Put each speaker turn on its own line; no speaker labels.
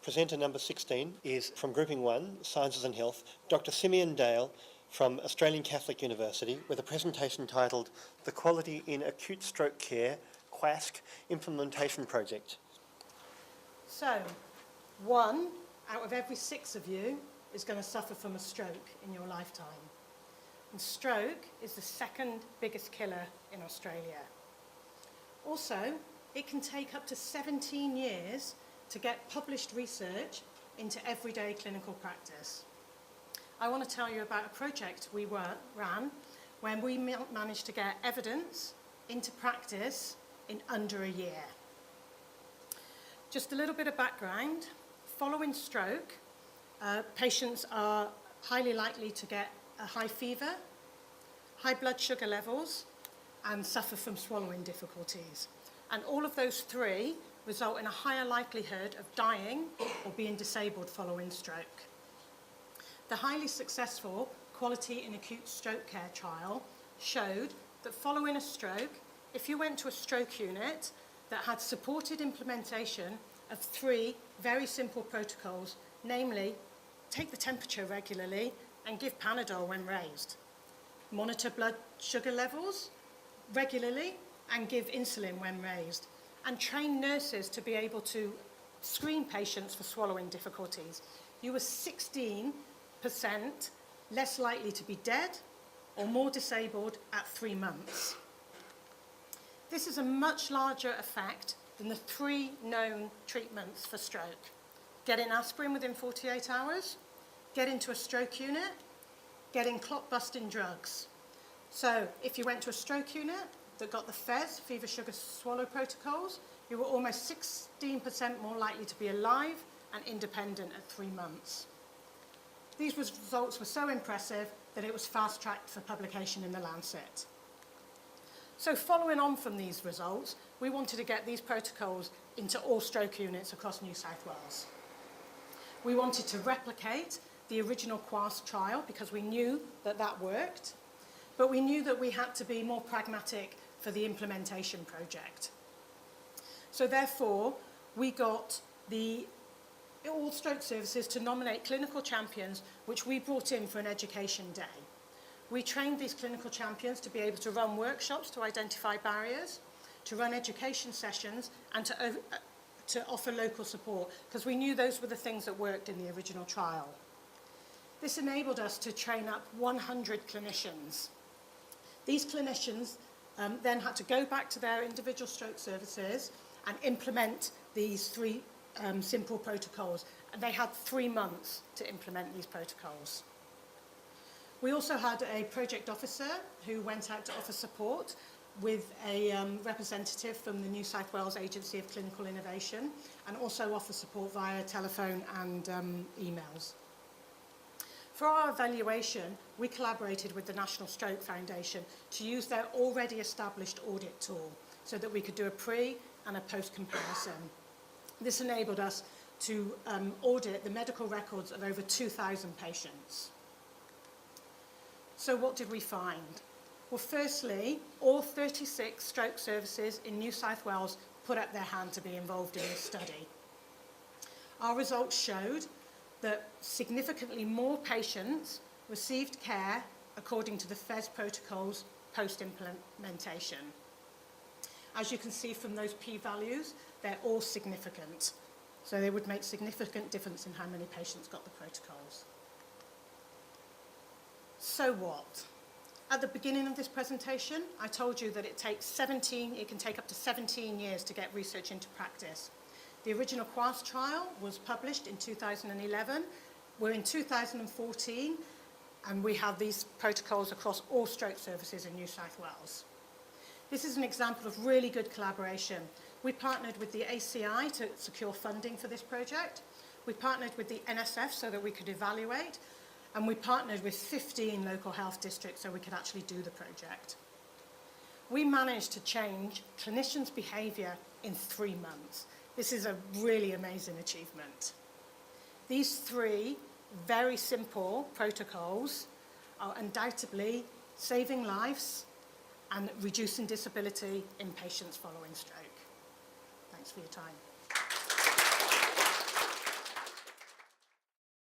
Presenter number 16 is from Grouping 1, Sciences and Health, Dr. Simeon from Australian Catholic University with a presentation titled The Quality in Acute Stroke Care, QASC Implementation Project.
So, 1 out of every 6 of you is going to suffer from a stroke in your lifetime. And stroke is the second biggest killer in Australia. Also, it can take up to 17 years to get published research into everyday clinical practice. I want to tell you about a project we ran when we managed to get evidence into practice in under a year. Just a little bit of background. Following stroke, patients are highly likely to get a high fever, high blood sugar levels, and suffer from swallowing difficulties. And all of those three result in a higher likelihood of dying or being disabled following stroke. The highly successful Quality in Acute Stroke Care trial showed that following a stroke, if you went to a stroke unit that had supported implementation of 3 very simple protocols, namely, take the temperature regularly and give Panadol when raised, monitor blood sugar levels regularly and give insulin when raised, and train nurses to be able to screen patients for swallowing difficulties, you were 16% less likely to be dead or more disabled at 3 months. This is a much larger effect than the 3 known treatments for stroke. Getting aspirin within 48 hours, get into a stroke unit, getting clot-busting drugs. So if you went to a stroke unit that got the FES, fever, sugar, swallow protocols, you were almost 16% more likely to be alive and independent at 3 months. These results were so impressive that it was fast-tracked for publication in The Lancet. So following on from these results, we wanted to get these protocols into all stroke units across New South Wales. We wanted to replicate the original QASC trial because we knew that that worked, but we knew that we had to be more pragmatic for the implementation project. So therefore, we got all stroke services to nominate clinical champions, which we brought in for an education day. We trained these clinical champions to be able to run workshops to identify barriers, to run education sessions, and to offer local support, because we knew those were the things that worked in the original trial. This enabled us to train up 100 clinicians. These clinicians then had to go back to their individual stroke services and implement these 3 simple protocols. And they had 3 months to implement these protocols. We also had a project officer who went out to offer support with a representative from the New South Wales Agency of Clinical Innovation, and also offer support via telephone and emails. For our evaluation, we collaborated with the National Stroke Foundation to use their already established audit tool so that we could do a pre and a post comparison. This enabled us to audit the medical records of over 2,000 patients. So what did we find? Well, firstly, all 36 stroke services in New South Wales put up their hand to be involved in this study. Our results showed that significantly more patients received care according to the FES protocols post-implementation. As you can see from those p-values, they're all significant. So they would make significant difference in how many patients got the protocols. So what? At the beginning of this presentation, I told you that it can take up to 17 years to get research into practice. The original QASC trial was published in 2011. We're in 2014, and we have these protocols across all stroke services in New South Wales. This is an example of really good collaboration. We partnered with the ACI to secure funding for this project. We partnered with the NSF so that we could evaluate, and we partnered with 15 local health districts so we could actually do the project. We managed to change clinicians' behaviour in 3 months. This is a really amazing achievement. These 3 very simple protocols are undoubtedly saving lives and reducing disability in patients following stroke. Thanks for your time.